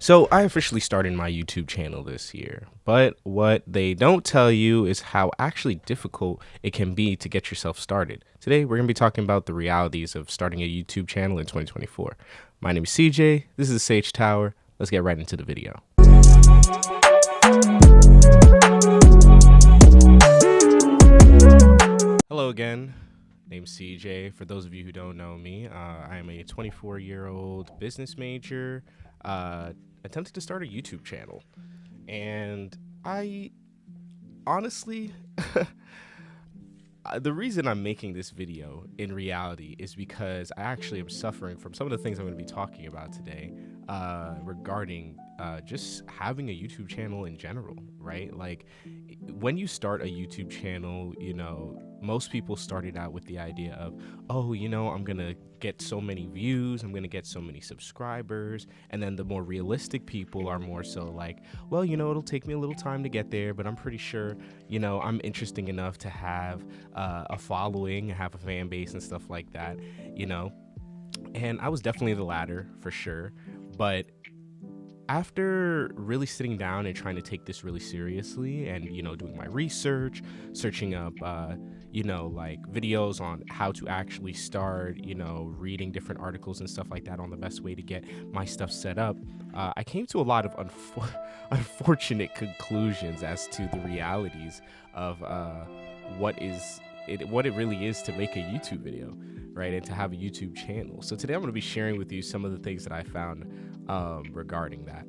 So I officially started my YouTube channel this year, but what they don't tell you is how actually difficult it can be to get yourself started. Today, we're going to be talking about the realities of starting a YouTube channel in 2024. My name is CJ. This is the Sage Tower. Let's get right into the video. Hello again. Name's CJ. For those of you who don't know me, I am a 24-year-old business major attempted to start a YouTube channel. And I honestly, the reason I'm making this video in reality is because I actually am suffering from some of the things I'm going to be talking about today regarding just having a YouTube channel in general, right? Like when you start a YouTube channel, you know, most people started out with the idea of, oh, you know, I'm going to get so many views, I'm going to get so many subscribers. And then the more realistic people are more so like, well, you know, it'll take me a little time to get there, but I'm pretty sure, you know, I'm interesting enough to have a following, have a fan base and stuff like that, you know. And I was definitely the latter for sure. But after really sitting down and trying to take this really seriously and, you know, doing my research, searching up, you know, like videos on how to actually start, you know, reading different articles and stuff like that on the best way to get my stuff set up, I came to a lot of unfortunate conclusions as to the realities of what it really is to make a YouTube video, right, and to have a YouTube channel. So today I'm going to be sharing with you some of the things that I found regarding that.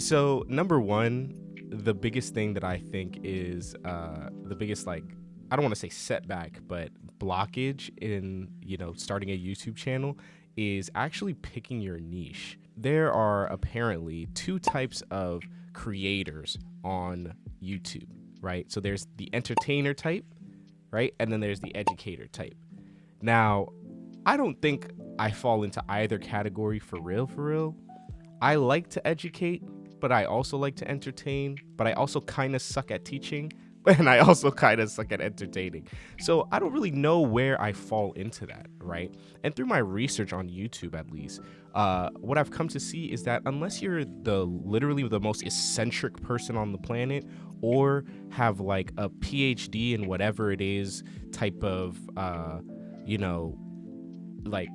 So number one, the biggest thing that I think is the biggest, like, I don't want to say setback, but blockage in, you know, starting a YouTube channel is actually picking your niche. There are apparently two types of creators on YouTube, right? So there's the entertainer type, right? And then there's the educator type. Now, I don't think I fall into either category for real. I like to educate, but I also like to entertain, but I also kind of suck at teaching, and I also kind of suck at entertaining. So I don't really know where I fall into that, right? And through my research on YouTube, at least, what I've come to see is that unless you're literally the most eccentric person on the planet, or have like a PhD in whatever it is type of, you know, like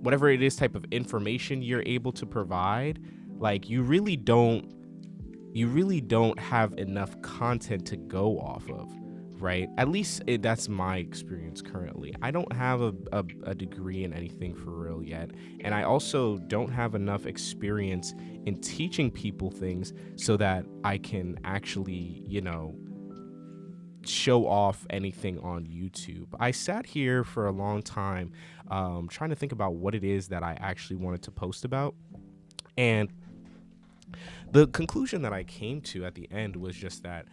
whatever it is type of information you're able to provide, like you really don't have enough content to go off of, right? At least that's my experience currently. I don't have a degree in anything for real yet, and I also don't have enough experience in teaching people things so that I can actually, you know, show off anything on YouTube. I sat here for a long time trying to think about what it is that I actually wanted to post about, and the conclusion that I came to at the end was just that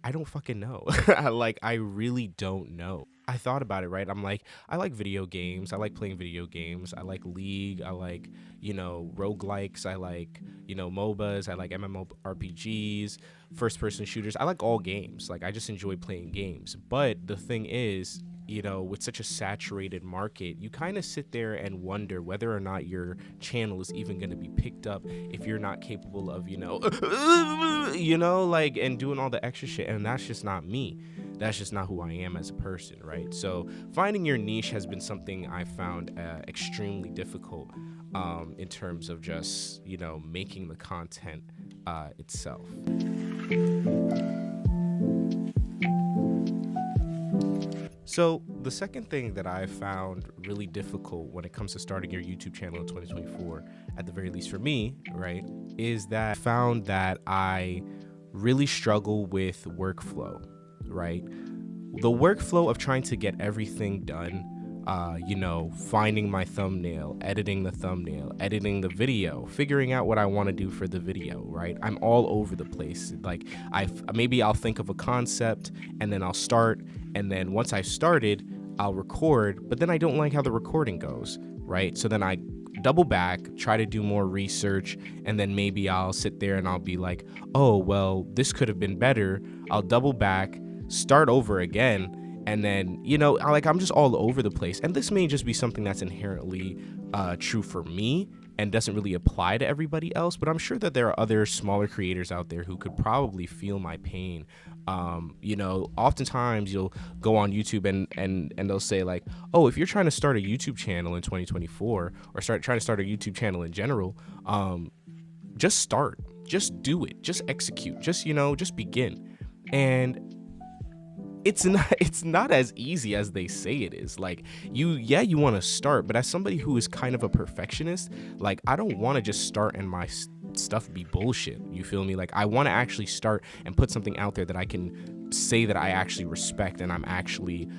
I don't fucking know. Like, I really don't know. I thought about it, right? I'm like, I like video games. I like playing video games. I like League. I like, you know, roguelikes. I like, you know, MOBAs. I like MMORPGs, first-person shooters. I like all games. Like, I just enjoy playing games. But the thing is, you know, with such a saturated market, you kind of sit there and wonder whether or not your channel is even going to be picked up if you're not capable of, you know, like, and doing all the extra shit. And that's just not me. That's just not who I am as a person, right? So finding your niche has been something I found extremely difficult in terms of just, you know, making the content itself. So the second thing that I found really difficult when it comes to starting your YouTube channel in 2024, at the very least for me, right, is that I found that I really struggle with workflow, right? The workflow of trying to get everything done, you know, finding my thumbnail, editing the video, figuring out what I want to do for the video, right? I'm all over the place. Like, maybe I'll think of a concept and then I'll start, and then once I've started, I'll record, but then I don't like how the recording goes, right? So then I double back, try to do more research, and then maybe I'll sit there and I'll be like, oh, well, this could have been better. I'll double back, start over again, And then, you know, like I'm just all over the place. And this may just be something that's inherently true for me and doesn't really apply to everybody else, but I'm sure that there are other smaller creators out there who could probably feel my pain. You know, oftentimes you'll go on YouTube and they'll say like, oh, if you're trying to start a YouTube channel in 2024 or trying to start a YouTube channel in general, just start, just do it, just execute, just, you know, just begin. And it's not as easy as they say it is. Like you want to start, but as somebody who is kind of a perfectionist, like I don't want to just start and my stuff be bullshit. You feel me? Like I want to actually start and put something out there that I can say that I actually respect and I'm actually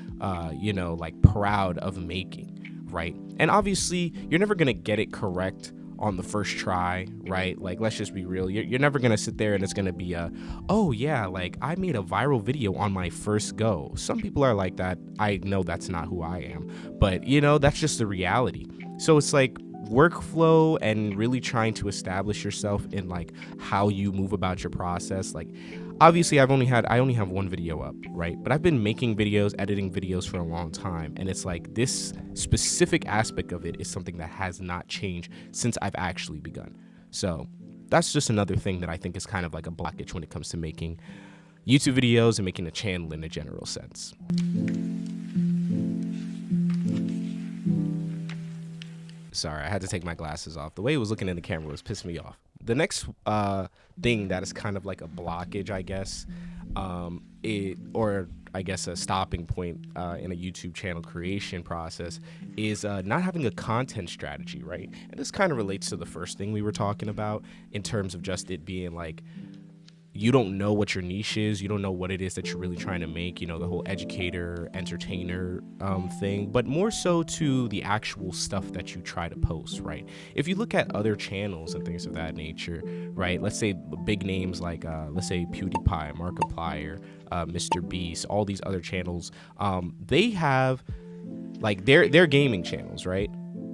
you know, like proud of making, right? And obviously you're never gonna get it correct on the first try, right? Like, let's just be real. You're never gonna sit there and it's gonna be oh yeah, like I made a viral video on my first go. Some people are like that. I know that's not who I am, but you know, that's just the reality. So it's like workflow and really trying to establish yourself in like how you move about your process. Like obviously I only have one video up, right? But I've been making videos, editing videos for a long time, and it's like this specific aspect of it is something that has not changed since I've actually begun. So that's just another thing that I think is kind of like a blockage when it comes to making YouTube videos and making a channel in a general sense. Sorry, I had to take my glasses off. The way it was looking in the camera was pissing me off. The next thing that is kind of like a blockage, I guess, or I guess a stopping point in a YouTube channel creation process is not having a content strategy, right? And this kind of relates to the first thing we were talking about in terms of just it being like, you don't know what your niche is. You don't know what it is that you're really trying to make, you know, the whole educator, entertainer thing, but more so to the actual stuff that you try to post, right? If you look at other channels and things of that nature, right? Let's say big names like, let's say PewDiePie, Markiplier, Mr. Beast, all these other channels, they have like they're gaming channels, right?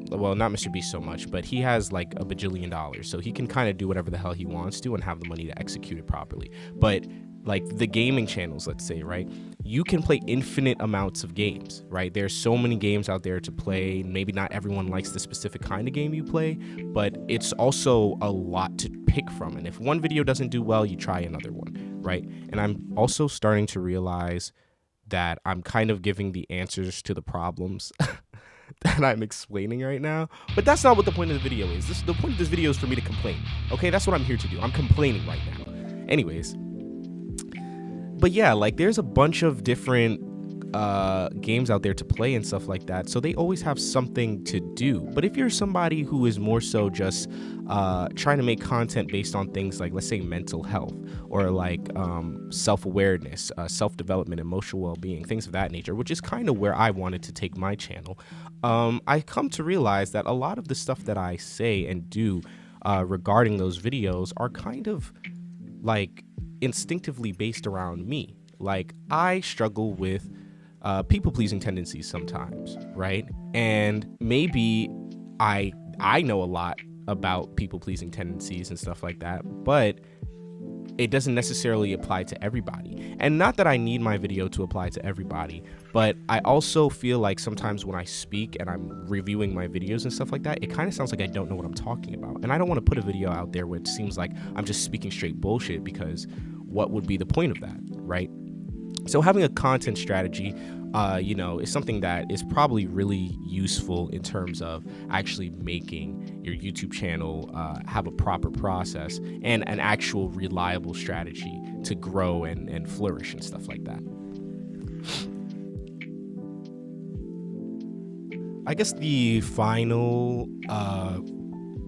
Well, not Mr. Beast so much, but he has like a bajillion dollars, so he can kind of do whatever the hell he wants to and have the money to execute it properly. But like the gaming channels, let's say, right, you can play infinite amounts of games, right? There's so many games out there to play. Maybe not everyone likes the specific kind of game you play, but it's also a lot to pick from. And if one video doesn't do well, you try another one, right? And I'm also starting to realize that I'm kind of giving the answers to the problems that I'm explaining right now, but that's not what the point of the video is. The point of this video is for me to complain. Okay, that's what I'm here to do. I'm complaining right now. Anyways, but yeah, like there's a bunch of different games out there to play and stuff like that, so they always have something to do. But if you're somebody who is more so just trying to make content based on things like, let's say, mental health or like self-awareness, self-development, emotional well-being, things of that nature, which is kind of where I wanted to take my channel, I come to realize that a lot of the stuff that I say and do regarding those videos are kind of like instinctively based around me. Like I struggle with people-pleasing tendencies sometimes, right? And maybe I know a lot about people-pleasing tendencies and stuff like that, but it doesn't necessarily apply to everybody. And not that I need my video to apply to everybody, but I also feel like sometimes when I speak and I'm reviewing my videos and stuff like that, it kind of sounds like I don't know what I'm talking about. And I don't want to put a video out there where it seems like I'm just speaking straight bullshit, because what would be the point of that, right? So having a content strategy, you know, is something that is probably really useful in terms of actually making your YouTube channel have a proper process and an actual reliable strategy to grow and flourish and stuff like that. I guess the final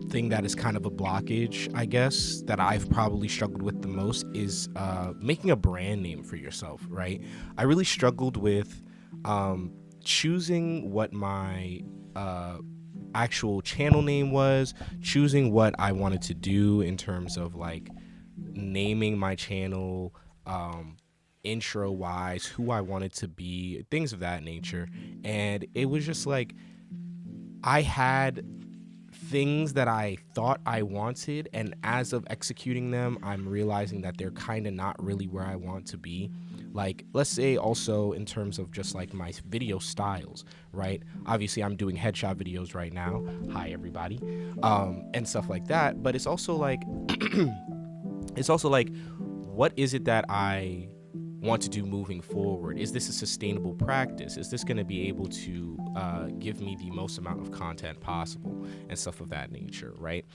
thing that is kind of a blockage, I guess, that I've probably struggled with the most is making a brand name for yourself, right? I really struggled with choosing what my actual channel name was, choosing what I wanted to do in terms of like naming my channel, intro wise, who I wanted to be, things of that nature. And it was just like I had things that I thought I wanted, and as of executing them, I'm realizing that they're kind of not really where I want to be. Like, let's say also in terms of just like my video styles, right? Obviously I'm doing headshot videos right now, hi everybody, and stuff like that. But it's also like what is it that I want to do moving forward? Is this a sustainable practice? Is this going to be able to give me the most amount of content possible and stuff of that nature, right?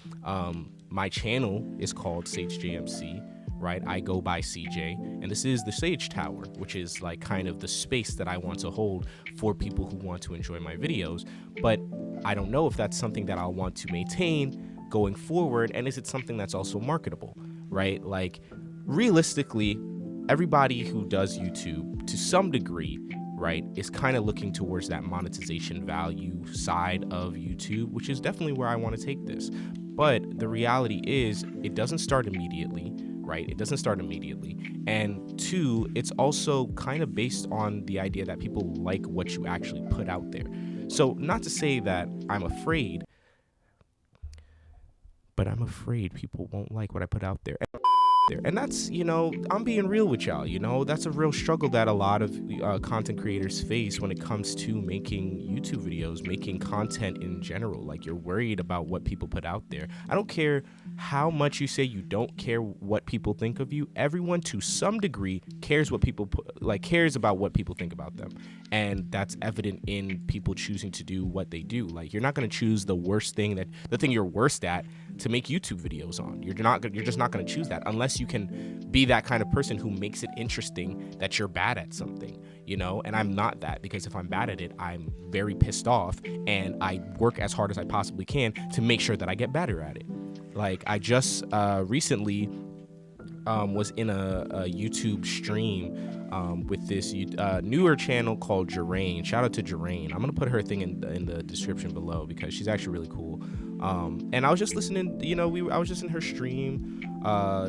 My channel is called Sage JMC, right? I go by CJ, and this is the Sage Tower, which is like kind of the space that I want to hold for people who want to enjoy my videos. But I don't know if that's something that I'll want to maintain going forward, and is it something that's also marketable, right? Like, realistically, everybody who does YouTube to some degree, right, is kind of looking towards that monetization value side of YouTube, which is definitely where I want to take this. But the reality is it doesn't start immediately, right? It doesn't start immediately. And two, it's also kind of based on the idea that people like what you actually put out there. So not to say that I'm afraid, but I'm afraid people won't like what I put out there. And that's, I'm being real with y'all, that's a real struggle that a lot of content creators face when it comes to making YouTube videos, making content in general. Like, you're worried about what people put out there. I don't care how much you say you don't care what people think of you. Everyone to some degree cares cares about what people think about them. And that's evident in people choosing to do what they do. Like, you're not going to choose the thing you're worst at to make YouTube videos on. You're just not going to choose that unless you can be that kind of person who makes it interesting that you're bad at something, and I'm not that, because if I'm bad at it, I'm very pissed off, and I work as hard as I possibly can to make sure that I get better at it. Like, I just recently was in a YouTube stream with this newer channel called Jeraine. Shout out to Jeraine. I'm gonna put her thing in the description below because she's actually really cool. And I was just listening, I was just in her stream.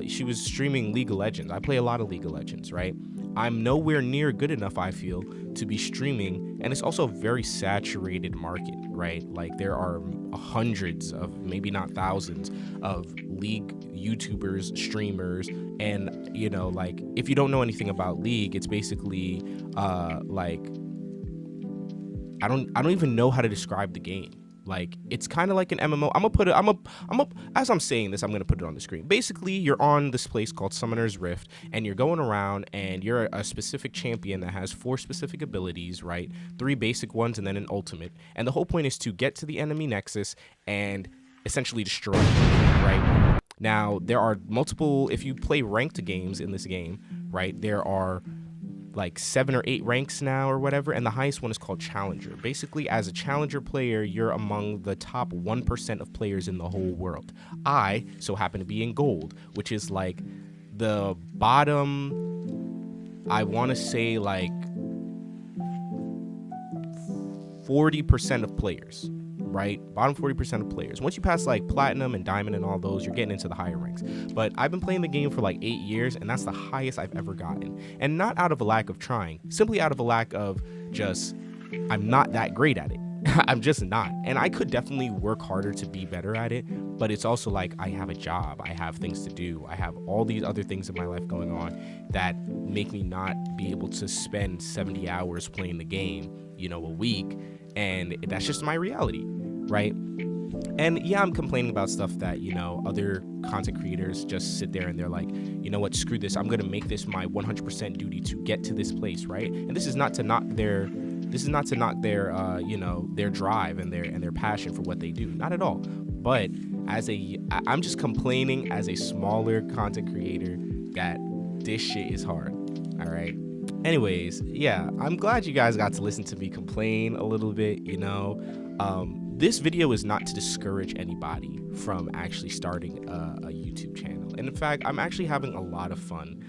She was streaming League of Legends. I play a lot of League of Legends, right? I'm nowhere near good enough, I feel, to be streaming, and it's also a very saturated market, right? Like, there are hundreds of, maybe not thousands, of League YouTubers, streamers, and like, if you don't know anything about League, it's basically like, I don't even know how to describe the game. Like, it's kind of like an MMO. As I'm saying this, I'm gonna put it on the screen. Basically, you're on this place called Summoner's Rift, and you're going around, and you're a specific champion that has 4 specific abilities, right? 3 basic ones, and then an ultimate. And the whole point is to get to the enemy nexus and essentially destroy it, right? Now, there are multiple, if you play ranked games in this game, right, there are like 7 or 8 ranks now or whatever, and the highest one is called Challenger. Basically, as a Challenger player, you're among the top 1% of players in the whole world. I so happen to be in Gold, which is like the bottom, I want to say like 40% of players, right? Bottom 40% of players. Once you pass like Platinum and Diamond and all those, you're getting into the higher ranks. But I've been playing the game for like 8 years, and that's the highest I've ever gotten. And not out of a lack of trying, simply out of a lack of just, I'm not that great at it. I'm just not. And I could definitely work harder to be better at it, but it's also like, I have a job, I have things to do, I have all these other things in my life going on that make me not be able to spend 70 hours playing the game, a week. And that's just my reality, right? And yeah, I'm complaining about stuff that, other content creators just sit there and they're like, you know what, screw this, I'm gonna make this my 100% duty to get to this place, right? And this is not to knock their their drive and their passion for what they do, not at all. But I'm just complaining as a smaller content creator that this shit is hard. All right. Anyways, yeah, I'm glad you guys got to listen to me complain a little bit. This video is not to discourage anybody from actually starting a YouTube channel. And in fact, I'm actually having a lot of fun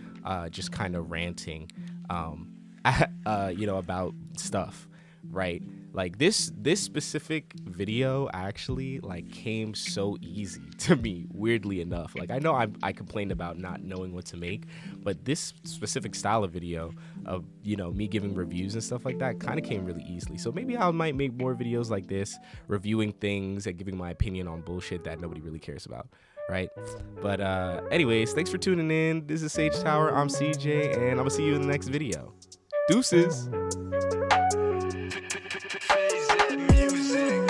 just kind of ranting about stuff, right? Like, this specific video actually like came so easy to me, weirdly enough. Like, I know I complained about not knowing what to make, but this specific style of video of me giving reviews and stuff like that kind of came really easily. So maybe I might make more videos like this, reviewing things and giving my opinion on bullshit that nobody really cares about. right? But anyways, thanks for tuning in. This is Sage Tower. I'm CJ, and I'm gonna see you in the next video. Deuces. Music.